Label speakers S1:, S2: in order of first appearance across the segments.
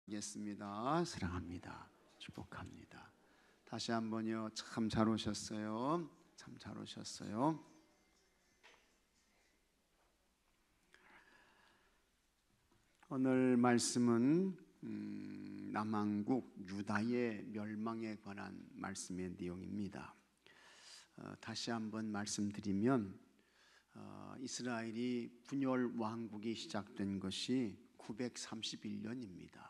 S1: 하겠습니다. 사랑합니다. 축복합니다. 다시 한번요. 참 잘 오셨어요. 참 잘 오셨어요. 오늘 말씀은 남왕국 유다의 멸망에 관한 말씀의 내용입니다. 다시 한번 말씀드리면 이스라엘이 분열 왕국이 시작된 것이 931년입니다.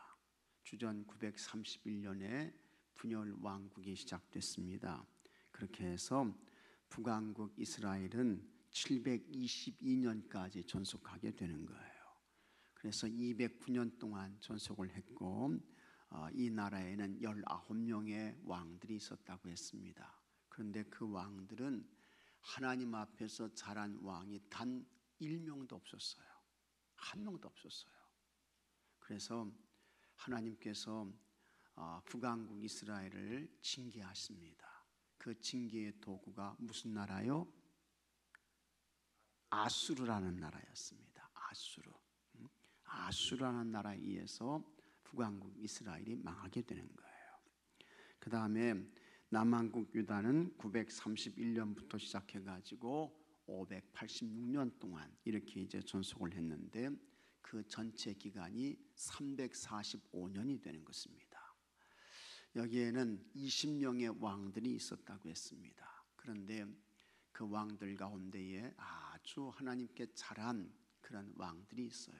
S1: 주전 931년에 분열 왕국이 시작됐습니다. 그렇게 해서 북왕국 이스라엘은 722년까지 존속하게 되는 거예요. 그래서 209년 동안 존속을 했고 이 나라에는 19명의 왕들이 있었다고 했습니다. 그런데 그 왕들은 하나님 앞에서 자란 왕이 단 1명도 없었어요. 한 명도 없었어요. 그래서 하나님께서 북왕국 이스라엘을 징계하십니다. 그 징계의 도구가 무슨 나라요? 아수르라는 나라였습니다. 아수르라는 나라에 의해서 북왕국 이스라엘이 망하게 되는 거예요. 그 다음에 남왕국 유다는 931년부터 시작해가지고 586년 동안 이렇게 이제 존속을 했는데 그 전체 기간이 345년이 되는 것입니다. 여기에는 20명의 왕들이 있었다고 했습니다. 그런데 그 왕들 가운데에 아주 하나님께 잘한 그런 왕들이 있어요.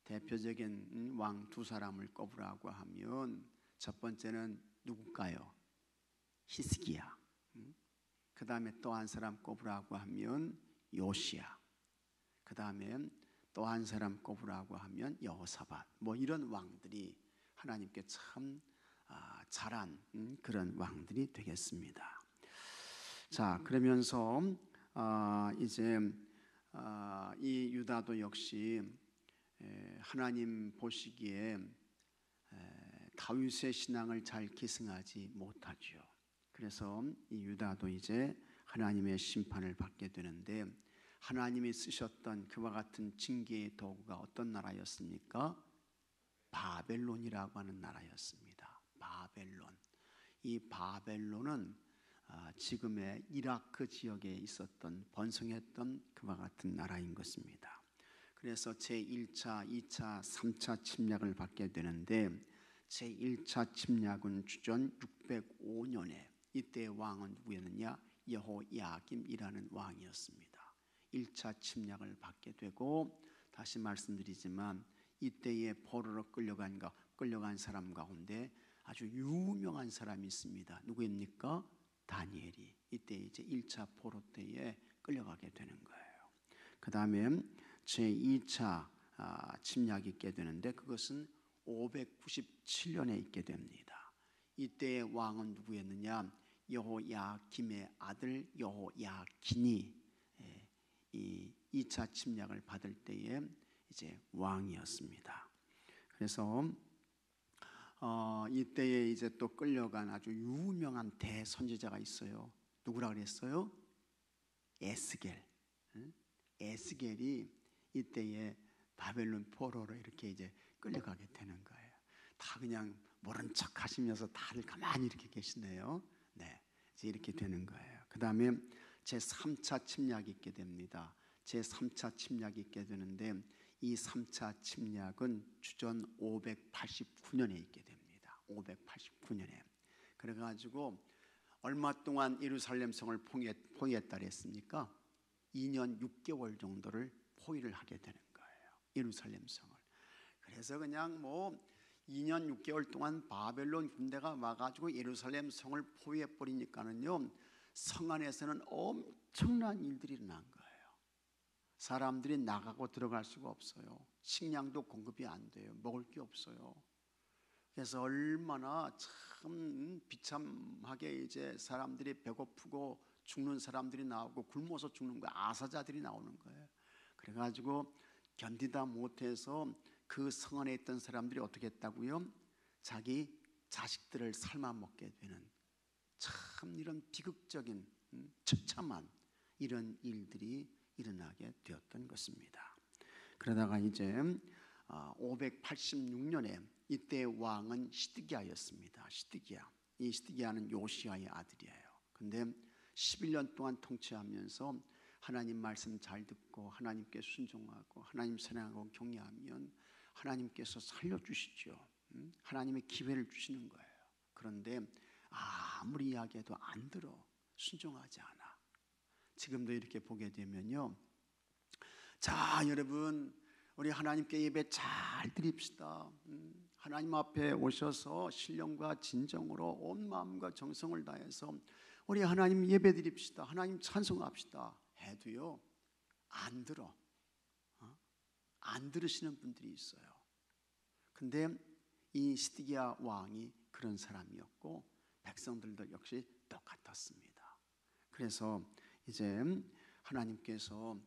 S1: 대표적인 왕 두 사람을 꼽으라고 하면 첫 번째는 누굴까요? 히스기야. 그 다음에 또 한 사람 꼽으라고 하면 요시야. 그 다음에 또 한 사람 꼽으라고 하면 여호사밧. 뭐 이런 왕들이 하나님께 참 잘한 그런 왕들이 되겠습니다. 자, 그러면서 이제 이 유다도 역시 하나님 보시기에 다윗의 신앙을 잘 계승하지 못하죠. 그래서 이 유다도 이제 하나님의 심판을 받게 되는데 하나님이 쓰셨던 그와 같은 징계의 도구가 어떤 나라였습니까? 바벨론이라고 하는 나라였습니다. 바벨론. 이 바벨론은 지금의 이라크 지역에 있었던 번성했던 그와 같은 나라인 것입니다. 그래서 제1차, 2차, 3차 침략을 받게 되는데 제1차 침략은 주전 605년에 이때 왕은 누구였느냐? 여호야김이라는 왕이었습니다. 1차 침략을 받게 되고 다시 말씀드리지만 이때에 포로로 끌려간 사람 가운데 아주 유명한 사람이 있습니다. 누구입니까? 다니엘이 이때 이제 1차 포로 때에 끌려가게 되는 거예요. 그 다음에 제2차 침략이 있게 되는데 그것은 597년에 있게 됩니다. 이때의 왕은 누구였느냐? 여호야김의 아들 여호야긴이 이 2차 침략을 받을 때에 이제 왕이었습니다. 그래서 이때에 이제 또 끌려간 아주 유명한 대선지자가 있어요. 누구라 그랬어요? 에스겔. 에스겔이 이때에 바벨론 포로로 이렇게 이제 끌려가게 되는 거예요. 다 그냥 모른 척 하시면서 다들 가만히 이렇게 계시네요. 네, 이제 이렇게 되는 거예요. 그 다음에 제3차 침략이 있게 됩니다. 제3차 침략이 있게 되는데 이 3차 침략은 주전 589년에 있게 됩니다. 589년에. 그래가지고 얼마 동안 예루살렘 성을 포위했다 그랬습니까? 2년 6개월 정도를 포위를 하게 되는 거예요. 예루살렘 성을. 그래서 그냥 뭐 2년 6개월 동안 바벨론 군대가 와가지고 예루살렘 성을 포위해버리니까는요 성 안에서는 엄청난 일들이 일어난 거예요. 사람들이 나가고 들어갈 수가 없어요. 식량도 공급이 안 돼요. 먹을 게 없어요. 그래서 얼마나 참 비참하게 이제 사람들이 배고프고 죽는 사람들이 나오고 굶어서 죽는 거예요. 아사자들이 나오는 거예요. 그래가지고 견디다 못해서 그 성 안에 있던 사람들이 어떻게 했다고요? 자기 자식들을 삶아 먹게 되는 참 이런 비극적인 처참한 이런 일들이 일어나게 되었던 것입니다. 그러다가 이제 586년에 이때 왕은 시드기야였습니다. 시드기야. 이 시드기야는 요시야의 아들이에요. 근데 11년 동안 통치하면서 하나님 말씀 잘 듣고 하나님께 순종하고 하나님 사랑하고 경외하면 하나님께서 살려주시죠. 하나님의 기회를 주시는 거예요. 그런데 아무리 이야기해도 안 들어. 순종하지 않아. 지금도 이렇게 보게 되면요, 자 여러분, 우리 하나님께 예배 잘 드립시다. 하나님 앞에 오셔서 신령과 진정으로 온 마음과 정성을 다해서 우리 하나님 예배 드립시다. 하나님 찬송합시다 해도요, 안 들어. 안 들으시는 분들이 있어요. 근데 이 시드기야 왕이 그런 사람이었고 백성들도 역시 똑같았습니다. 그래서 이제 하나님께서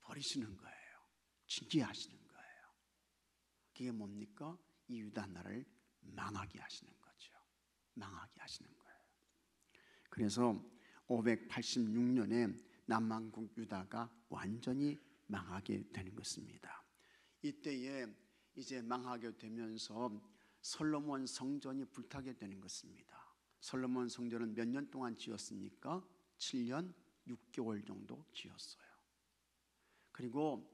S1: 버리시는 거예요. 징계하시는 거예요. 그게 뭡니까? 이 유다 나라를 망하게 하시는 거죠. 망하게 하시는 거예요. 그래서 586년에 남왕국 유다가 완전히 망하게 되는 것입니다. 이때에 이제 망하게 되면서 솔로몬 성전이 불타게 되는 것입니다. 솔로몬 성전은 몇 년 동안 지었습니까? 7년 6개월 정도 지었어요. 그리고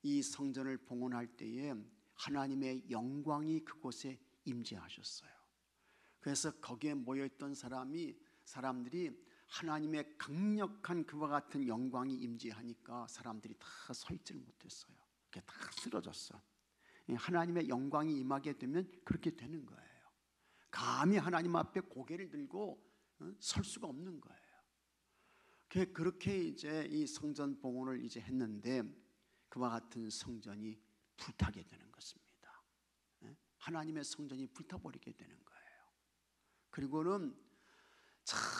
S1: 이 성전을 봉헌할 때에 하나님의 영광이 그곳에 임재하셨어요. 그래서 거기에 모여있던 사람들이 하나님의 강력한 그와 같은 영광이 임재하니까 사람들이 다 서 있지를 못했어요. 그게 다 쓰러졌어. 하나님의 영광이 임하게 되면 그렇게 되는 거예요. 감히 하나님 앞에 고개를 들고 설 수가 없는 거예요. 그렇게 이제 이 성전 봉헌을 이제 했는데 그와 같은 성전이 불타게 되는 것입니다. 하나님의 성전이 불타버리게 되는 거예요. 그리고는 참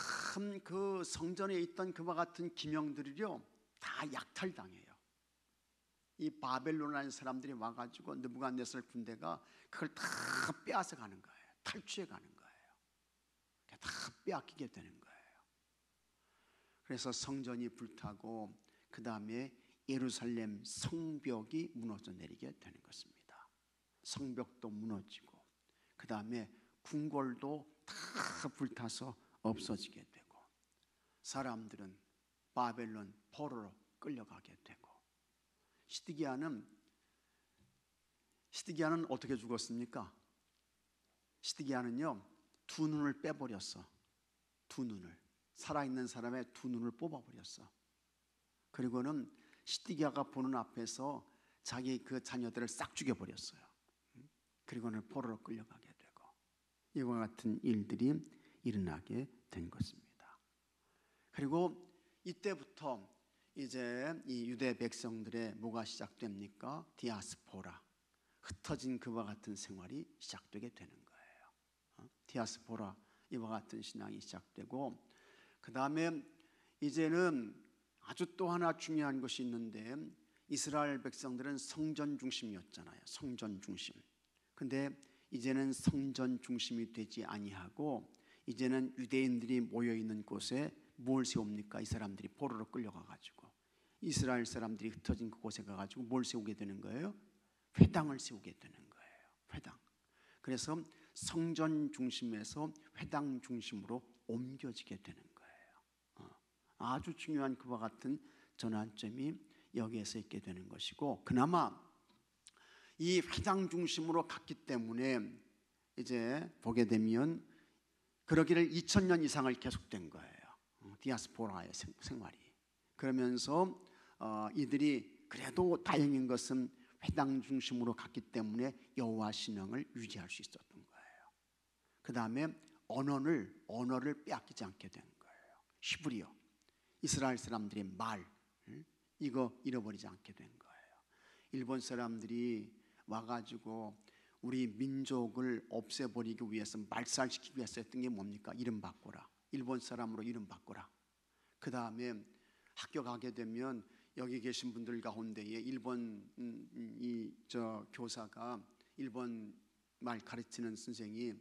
S1: 그 성전에 있던 그와 같은 기명들이요 다 약탈당해요. 이 바벨론이라는 사람들이 와가지고 느부갓네살 군대가 그걸 다 빼앗아 가는 거예요. 탈취해 가는 거예요. 다 빼앗기게 되는 거예요. 그래서 성전이 불타고 그 다음에 예루살렘 성벽이 무너져 내리게 되는 것입니다. 성벽도 무너지고 그 다음에 궁궐도 다 불타서 없어지게 되고 사람들은 바벨론 포로로 끌려가게 되고 시드기야는 어떻게 죽었습니까? 시드기야는요 두 눈을 빼버렸어. 두 눈을, 살아있는 사람의 두 눈을 뽑아버렸어. 그리고는 시드기야가 보는 앞에서 자기 그 자녀들을 싹 죽여버렸어요. 그리고는 포로로 끌려가게 되고 이와 같은 일들이 일어나게 된 것입니다. 그리고 이때부터 이제 이 유대 백성들의 뭐가 시작됩니까? 디아스포라, 흩어진 그와 같은 생활이 시작되게 되는 거예요. 디아스포라, 이와 같은 신앙이 시작되고 그 다음에 이제는 아주 또 하나 중요한 것이 있는데 이스라엘 백성들은 성전 중심이었잖아요. 성전 중심. 근데 이제는 성전 중심이 되지 아니하고 이제는 유대인들이 모여있는 곳에 뭘 세웁니까? 이 사람들이 포로로 끌려가가지고 이스라엘 사람들이 흩어진 그곳에 가가지고 뭘 세우게 되는 거예요? 회당을 세우게 되는 거예요. 회당. 그래서 성전 중심에서 회당 중심으로 옮겨지게 되는 거예요. 아주 중요한 그와 같은 전환점이 여기에서 있게 되는 것이고 그나마 이 회당 중심으로 갔기 때문에 이제 보게 되면 그러기를 2000년 이상을 계속된 거예요. 디아스포라의 생활이. 그러면서 이들이 그래도 다행인 것은 회당 중심으로 갔기 때문에 여호와 신앙을 유지할 수 있었던 거예요. 그 다음에 언어를 빼앗기지 않게 된 거예요. 히브리어, 이스라엘 사람들의 말, 이거 잃어버리지 않게 된 거예요. 일본 사람들이 와가지고 우리 민족을 없애버리기 위해서 말살시키기 위해서 했던 게 뭡니까? 이름 바꿔라. 일본 사람으로 이름 바꿔라. 그 다음에 학교 가게 되면 여기 계신 분들 가운데에 일본 교사가 일본 말 가르치는 선생이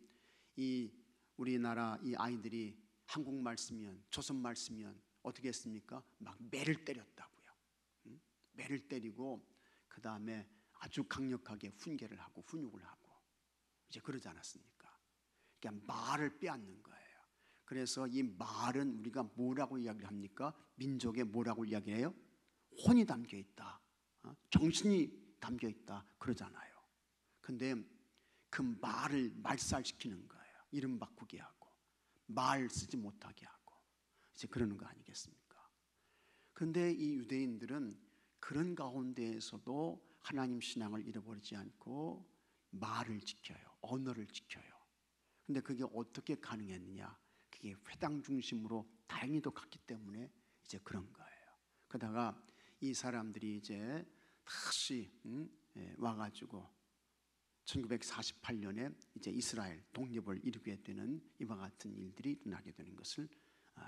S1: 이 우리나라 이 아이들이 한국말 쓰면 조선말 쓰면 어떻게 했습니까? 막 매를 때렸다고요. 매를 때리고 그 다음에 아주 강력하게 훈계를 하고 훈육을 하고 이제 그러지 않았습니까? 그러니까 말을 빼앗는 거예요. 그래서 이 말은 우리가 뭐라고 이야기를 합니까? 민족에 뭐라고 이야기해요? 혼이 담겨 있다, 정신이 담겨 있다 그러잖아요. 근데 그 말을 말살시키는 거예요. 이름 바꾸게 하고 말 쓰지 못하게 하고 이제 그러는 거 아니겠습니까? 그런데 이 유대인들은 그런 가운데에서도 하나님 신앙을 잃어버리지 않고 말을 지켜요. 언어를 지켜요. 근데 그게 어떻게 가능했느냐? 그게 회당 중심으로 다행히도 갔기 때문에 이제 그런 거예요. 그러다가 이 사람들이 이제 다시 와가지고 1948년에 이제 이스라엘 독립을 이루게 되는 이와 같은 일들이 일어나게 되는 것을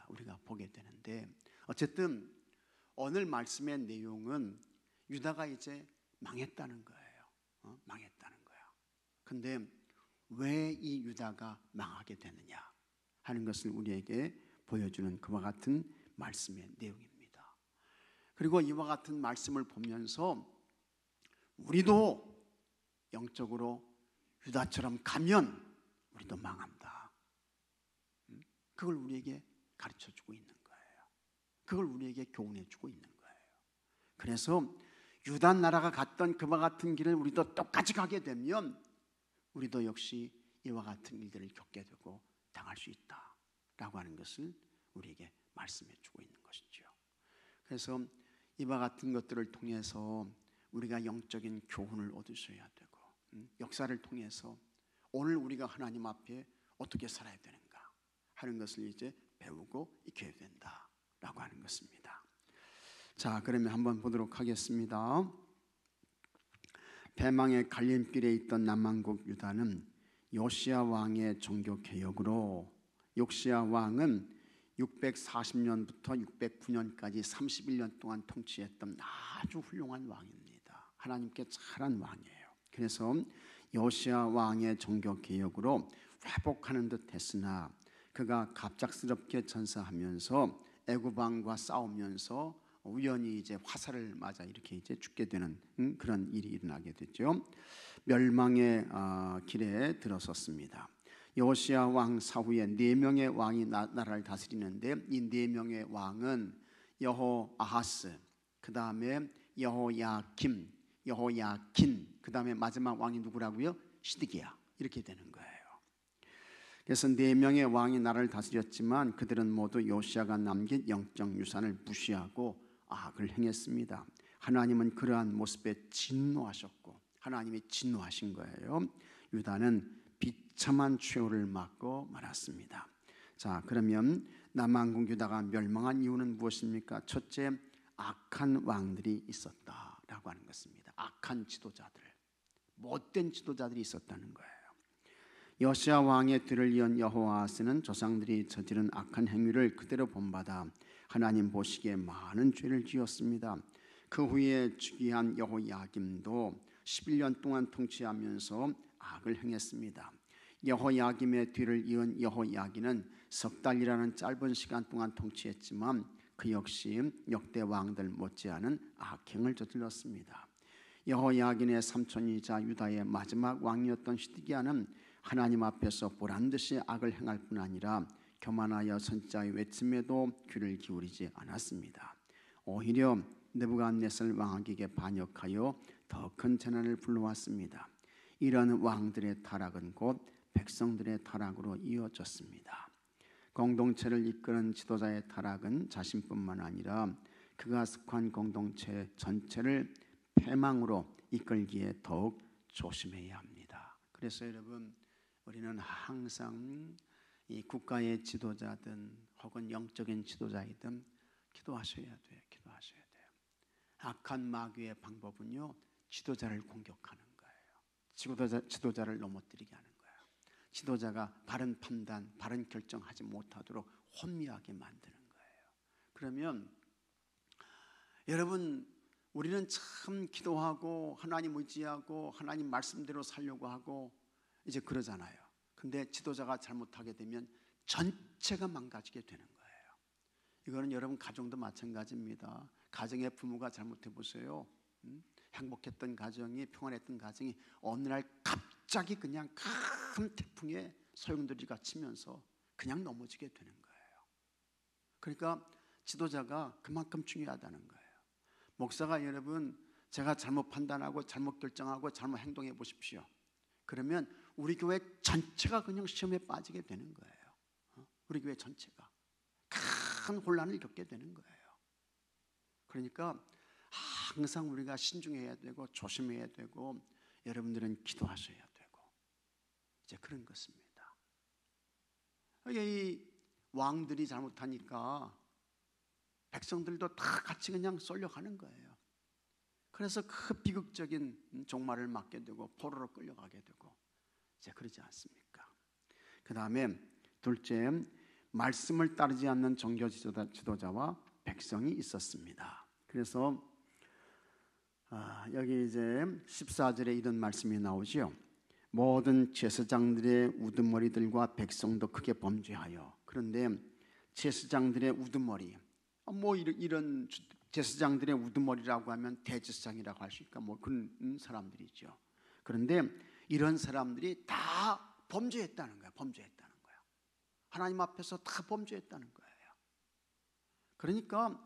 S1: 우리가 보게 되는데, 어쨌든 오늘 말씀의 내용은 유다가 이제 망했다는 거예요. 망했다는 거야. 근데 왜 이 유다가 망하게 되느냐 하는 것을 우리에게 보여주는 그와 같은 말씀의 내용입니다. 그리고 이와 같은 말씀을 보면서 우리도 영적으로 유다처럼 가면 우리도 망한다. 그걸 우리에게 가르쳐주고 있는 거예요. 그걸 우리에게 교훈해주고 있는 거예요. 그래서 유다 나라가 갔던 그와 같은 길을 우리도 똑같이 가게 되면 우리도 역시 이와 같은 일들을 겪게 되고 당할 수 있다라고 하는 것을 우리에게 말씀해주고 있는 것이죠. 그래서 이와 같은 것들을 통해서 우리가 영적인 교훈을 얻으셔야 되고, 역사를 통해서 오늘 우리가 하나님 앞에 어떻게 살아야 되는가 하는 것을 이제 배우고 익혀야 된다라고 하는 것입니다. 자, 그러면 한번 보도록 하겠습니다. 패망의 갈림길에 있던 남왕국 유다는 요시야 왕의 종교 개혁으로, 요시야 왕은 640년부터 609년까지 31년 동안 통치했던 아주 훌륭한 왕입니다. 하나님께 잘한 왕이에요. 그래서 요시야 왕의 종교 개혁으로 회복하는 듯 했으나 그가 갑작스럽게 전사하면서 애굽 왕과 싸우면서 우연히 이제 화살을 맞아 이렇게 이제 죽게 되는 그런 일이 일어나게 됐죠. 멸망의 길에 들어섰습니다. 요시야 왕 사후에 4명의 왕이 나라를 다스리는데, 이 4명의 왕은 여호아하스, 그 다음에 여호야김, 여호야킨, 그 다음에 마지막 왕이 누구라고요? 시드기야. 이렇게 되는 거예요. 그래서 4명의 왕이 나라를 다스렸지만 그들은 모두 요시야가 남긴 영적 유산을 무시하고 악을 행했습니다. 하나님은 그러한 모습에 진노하셨고 하나님이 진노하신 거예요. 유다는 비참한 최후를 맞고 말았습니다. 자, 그러면 남왕국 유다가 멸망한 이유는 무엇입니까? 첫째, 악한 왕들이 있었다라고 하는 것입니다. 악한 지도자들, 못된 지도자들이 있었다는 거예요. 요시야 왕의 뒤를 이은 여호아하스는 조상들이 저지른 악한 행위를 그대로 본받아 하나님 보시기에 많은 죄를 지었습니다. 그 후에 즉위한 여호야김도 11년 동안 통치하면서 악을 행했습니다. 여호야김의 뒤를 이은 여호야긴은 석 달이라는 짧은 시간 동안 통치했지만 그 역시 역대 왕들 못지않은 악행을 저질렀습니다. 여호야긴의 삼촌이자 유다의 마지막 왕이었던 시드기야는 하나님 앞에서 보란듯이 악을 행할 뿐 아니라 교만하여 선지자의 외침에도 귀를 기울이지 않았습니다. 오히려 느부갓네살 왕에게 반역하여 더 큰 재난을 불러왔습니다. 이런 왕들의 타락은 곧 백성들의 타락으로 이어졌습니다. 공동체를 이끄는 지도자의 타락은 자신뿐만 아니라 그가 속한 공동체 전체를 패망으로 이끌기에 더욱 조심해야 합니다. 그래서 여러분, 우리는 항상 이 국가의 지도자든 혹은 영적인 지도자이든 기도하셔야 돼요. 기도하셔야 돼요. 악한 마귀의 방법은요, 지도자를 공격하는 거예요. 지도자를 넘어뜨리게 하는 거예요. 지도자가 바른 판단, 바른 결정하지 못하도록 혼미하게 만드는 거예요. 그러면 여러분, 우리는 참 기도하고 하나님 의지하고 하나님 말씀대로 살려고 하고 이제 그러잖아요. 근데 지도자가 잘못하게 되면 전체가 망가지게 되는 거예요. 이거는 여러분 가정도 마찬가지입니다. 가정의 부모가 잘못해 보세요. 행복했던 가정이, 평안했던 가정이 어느 날 갑자기 그냥 큰 태풍에 소용돌이가 치면서 그냥 넘어지게 되는 거예요. 그러니까 지도자가 그만큼 중요하다는 거예요. 목사가 여러분, 제가 잘못 판단하고 잘못 결정하고 잘못 행동해 보십시오. 그러면 우리 교회 전체가 그냥 시험에 빠지게 되는 거예요. 우리 교회 전체가 큰 혼란을 겪게 되는 거예요. 그러니까 항상 우리가 신중해야 되고 조심해야 되고, 여러분들은 기도하셔야 되고, 이제 그런 것입니다. 이 왕들이 잘못하니까 백성들도 다 같이 그냥 쏠려가는 거예요. 그래서 그 비극적인 종말을 맞게 되고 포로로 끌려가게 되고, 이제 그러지 않습니까? 그 다음에 둘째, 말씀을 따르지 않는 종교 지도자와 백성이 있었습니다. 그래서 여기 이제 14절에 이런 말씀이 나오죠. 모든 제사장들의 우두머리들과 백성도 크게 범죄하여. 그런데 제사장들의 우두머리, 이런 제사장들의 우두머리라고 하면 대제사장이라고 할 수 있을까, 그런 사람들이죠. 그런데 이런 사람들이 다 범죄했다는 거예요. 범죄했다는 거예요. 하나님 앞에서 다 범죄했다는 거예요. 그러니까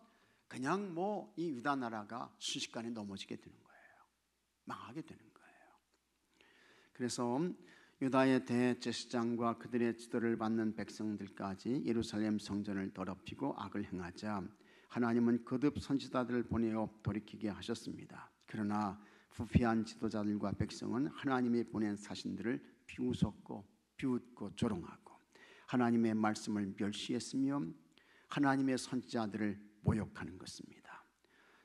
S1: 그냥 이 유다 나라가 순식간에 넘어지게 되는 거예요. 망하게 되는 거예요. 그래서 유다의 대제사장과 그들의 지도를 받는 백성들까지 예루살렘 성전을 더럽히고 악을 행하자 하나님은 거듭 선지자들을 보내어 돌이키게 하셨습니다. 그러나 부패한 지도자들과 백성은 하나님이 보낸 사신들을 비웃고 조롱하고 하나님의 말씀을 멸시했으며 하나님의 선지자들을 모욕하는 것입니다.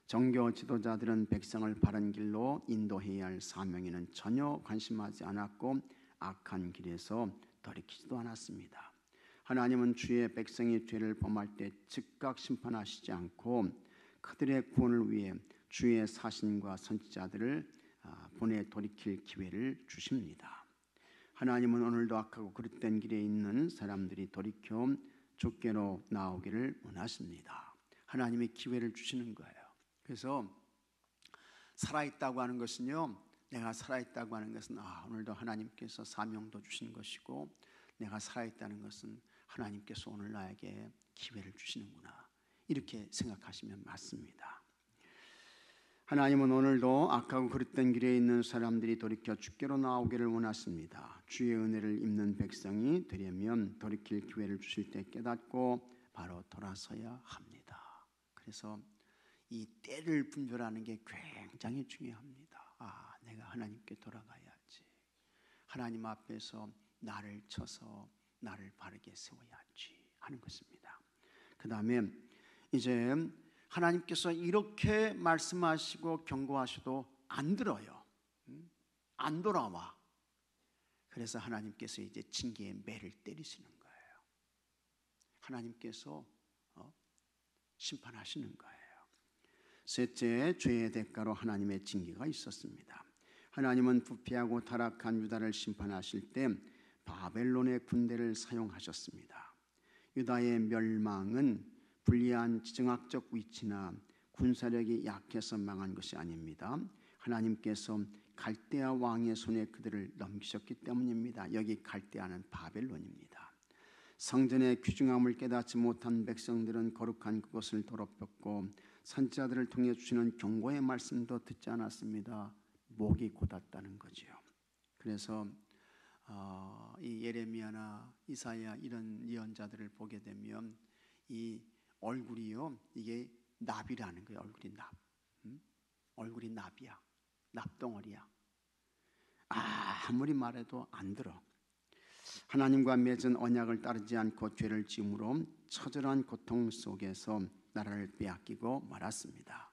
S1: 정교 지도자들은 백성을 바른 길로 인도해야 할 사명에는 전혀 관심하지 않았고 악한 길에서 돌이키지도 않았습니다. 하나님은 주의 백성이 죄를 범할 때 즉각 심판하시지 않고 그들의 구원을 위해 주의 사신과 선지자들을 보내 돌이킬 기회를 주십니다. 하나님은 오늘도 악하고 그릇된 길에 있는 사람들이 돌이켜 주께로 나오기를 원하십니다. 하나님의 기회를 주시는 거예요. 그래서 살아있다고 하는 것은요, 내가 살아있다고 하는 것은 오늘도 하나님께서 사명도 주신 것이고, 내가 살아있다는 것은 하나님께서 오늘 나에게 기회를 주시는구나, 이렇게 생각하시면 맞습니다. 하나님은 오늘도 악하고 그릇된 길에 있는 사람들이 돌이켜 주께로 나오기를 원하십니다. 주의 은혜를 입는 백성이 되려면 돌이킬 기회를 주실 때 깨닫고 바로 돌아서야 합니다. 그래서 이 때를 분별하는 게 굉장히 중요합니다. 내가 하나님께 돌아가야지. 하나님 앞에서 나를 쳐서 나를 바르게 세워야지 하는 것입니다. 그 다음에 이제 하나님께서 이렇게 말씀하시고 경고하셔도 안 들어요. 안 돌아와. 그래서 하나님께서 이제 징계의 매를 때리시는 거예요. 하나님께서 심판하시는 거예요. 셋째, 죄의 대가로 하나님의 징계가 있었습니다. 하나님은 부패하고 타락한 유다를 심판하실 때 바벨론의 군대를 사용하셨습니다. 유다의 멸망은 불리한 지정학적 위치나 군사력이 약해서 망한 것이 아닙니다. 하나님께서 갈대아 왕의 손에 그들을 넘기셨기 때문입니다. 여기 갈대아는 바벨론입니다. 성전의 귀중함을 깨닫지 못한 백성들은 거룩한 그것을 더럽혔고 선지자들을 통해 주시는 경고의 말씀도 듣지 않았습니다. 목이 곧았다는 거죠. 그래서 이 예레미야나 이사야 이런 예언자들을 보게 되면 이 얼굴이요, 이게 납이라는 거예요. 얼굴이 납. 얼굴이 납이야. 납덩어리야. 아무리 말해도 안 들어. 하나님과 맺은 언약을 따르지 않고 죄를 지음으로 처절한 고통 속에서 나라를 빼앗기고 말았습니다.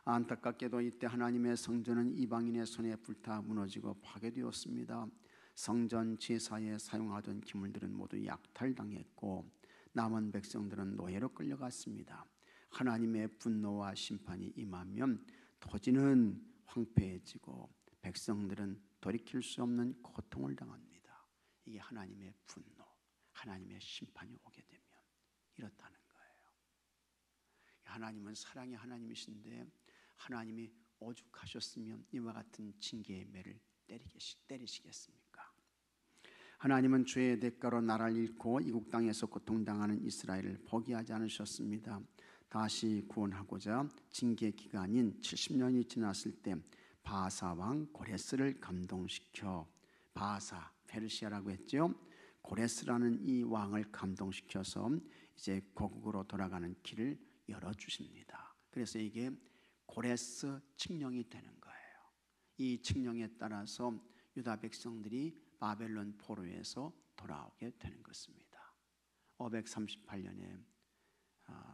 S1: 안타깝게도 이때 하나님의 성전은 이방인의 손에 불타 무너지고 파괴되었습니다. 성전 제사에 사용하던 기물들은 모두 약탈당했고 남은 백성들은 노예로 끌려갔습니다. 하나님의 분노와 심판이 임하면 토지는 황폐해지고 백성들은 돌이킬 수 없는 고통을 당합니다. 이게 하나님의 분노, 하나님의 심판이 오게 되면 이렇다는 거예요. 하나님은 사랑의 하나님이신데 하나님이 오죽하셨으면 이와 같은 징계의 매를 때리시겠습니까? 하나님은 죄의 대가로 나라를 잃고 이국 땅에서 고통당하는 이스라엘을 포기하지 않으셨습니다. 다시 구원하고자 징계 기간인 70년이 지났을 때 바사 왕 고레스를 감동시켜, 바사 페르시아라고 했죠. 고레스라는 이 왕을 감동시켜서 이제 고국으로 돌아가는 길을 열어주십니다. 그래서 이게 고레스 칙령이 되는 거예요. 이 칙령에 따라서 유다 백성들이 바벨론 포로에서 돌아오게 되는 것입니다. 538년에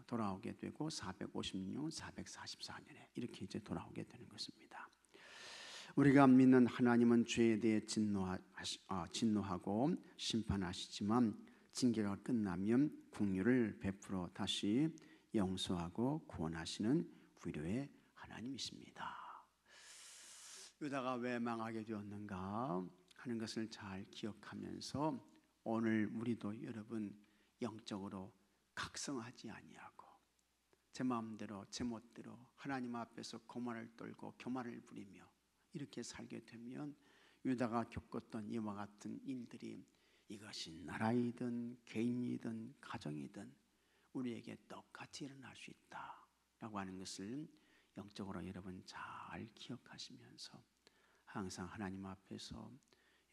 S1: 돌아오게 되고 456년, 444년에 이렇게 이제 돌아오게 되는 것입니다. 우리가 믿는 하나님은 죄에 대해 진노하고 심판하시지만 징계가 끝나면 긍휼을 베풀어 다시 용서하고 구원하시는 위로의 하나님이십니다. 유다가 왜 망하게 되었는가 하는 것을 잘 기억하면서 오늘 우리도 여러분 영적으로 각성하지 아니하고 제 마음대로 제 멋대로 하나님 앞에서 고만을 떨고 교만을 부리며 이렇게 살게 되면 유다가 겪었던 이와 같은 일들이 이것이 나라이든 개인이든 가정이든 우리에게 똑같이 일어날 수 있다라고 하는 것을 영적으로 여러분 잘 기억하시면서 항상 하나님 앞에서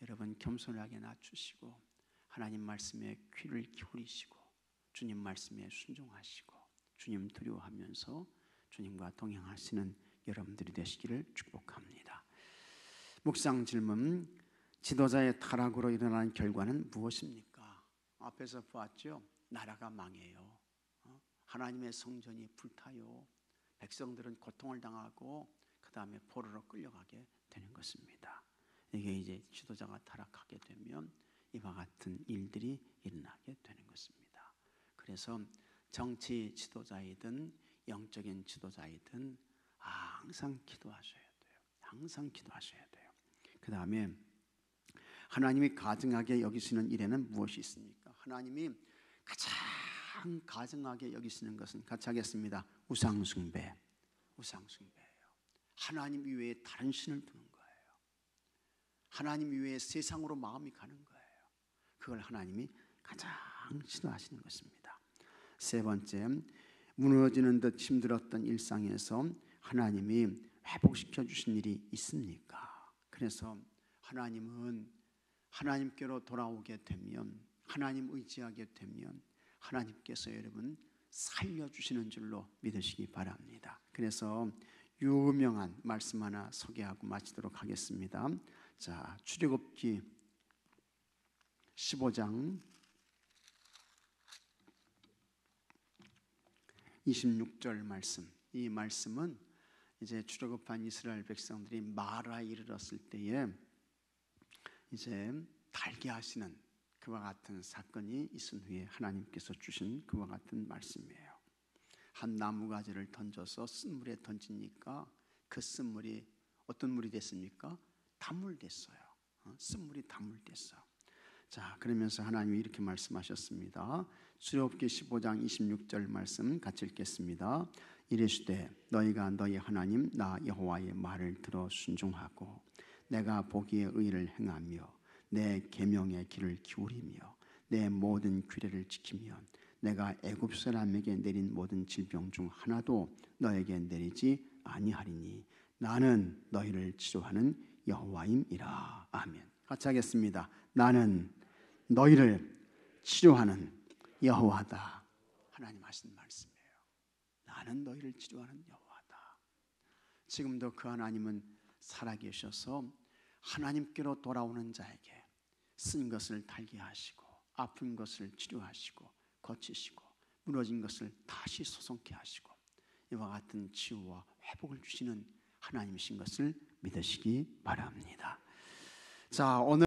S1: 여러분 겸손하게 낮추시고 하나님 말씀에 귀를 기울이시고 주님 말씀에 순종하시고 주님 두려워하면서 주님과 동행하시는 여러분들이 되시기를 축복합니다. 묵상 질문, 지도자의 타락으로 일어난 결과는 무엇입니까? 앞에서 보았죠. 나라가 망해요. 하나님의 성전이 불타요. 백성들은 고통을 당하고 그 다음에 포로로 끌려가게 되는 것입니다. 이게 이제 지도자가 타락하게 되면 이와 같은 일들이 일어나게 되는 것입니다. 그래서 정치 지도자이든 영적인 지도자이든 항상 기도하셔야 돼요. 항상 기도하셔야 돼요. 그 다음에 하나님이 가증하게 여기시는 일에는 무엇이 있습니까? 하나님이 가장 가증하게 여기시는 것은 같이 하겠습니다. 우상숭배. 우상숭배예요. 하나님 이외에 다른 신을 두는 거예요. 하나님 이외에 세상으로 마음이 가는 거예요. 그걸 하나님이 가장 싫어하시는 것입니다. 세 번째, 무너지는 듯 힘들었던 일상에서 하나님이 회복시켜 주신 일이 있습니까? 그래서 하나님은 하나님께로 돌아오게 되면, 하나님 의지하게 되면 하나님께서 여러분 살려주시는 줄로 믿으시기 바랍니다. 그래서 유명한 말씀 하나 소개하고 마치도록 하겠습니다. 자, 출애굽기 15장 26절 말씀. 이 말씀은 이제 출애굽한 이스라엘 백성들이 마라에 이르렀을 때에 이제 달게 하시는 그와 같은 사건이 있은 후에 하나님께서 주신 그와 같은 말씀이에요. 한 나무가지를 던져서 쓴물에 던지니까 그 쓴물이 어떤 물이 됐습니까? 단물 됐어요. 쓴물이 단물 됐어. 자, 그러면서 하나님이 이렇게 말씀하셨습니다. 출애굽기 15장 26절 말씀 같이 읽겠습니다. 이르시되 너희가 너희 하나님 나 여호와의 말을 들어 순종하고 내가 보기에 의를 행하며 내 계명의 길을 기울이며 내 모든 규례를 지키면 내가 애굽 사람에게 내린 모든 질병 중 하나도 너에게 내리지 아니하리니 나는 너희를 치료하는 여호와임이라. 아멘. 같이 하겠습니다. 나는 너희를 치료하는 여호와다. 하나님 하신 말씀이에요. 나는 너희를 치료하는 여호와다. 지금도 그 하나님은 살아계셔서 하나님께로 돌아오는 자에게 쓴 것을 달게 하시고 아픈 것을 치료하시고 고치시고 무너진 것을 다시 소송케 하시고 이와 같은 치유와 회복을 주시는 하나님이신 것을 믿으시기 바랍니다. 자, 오늘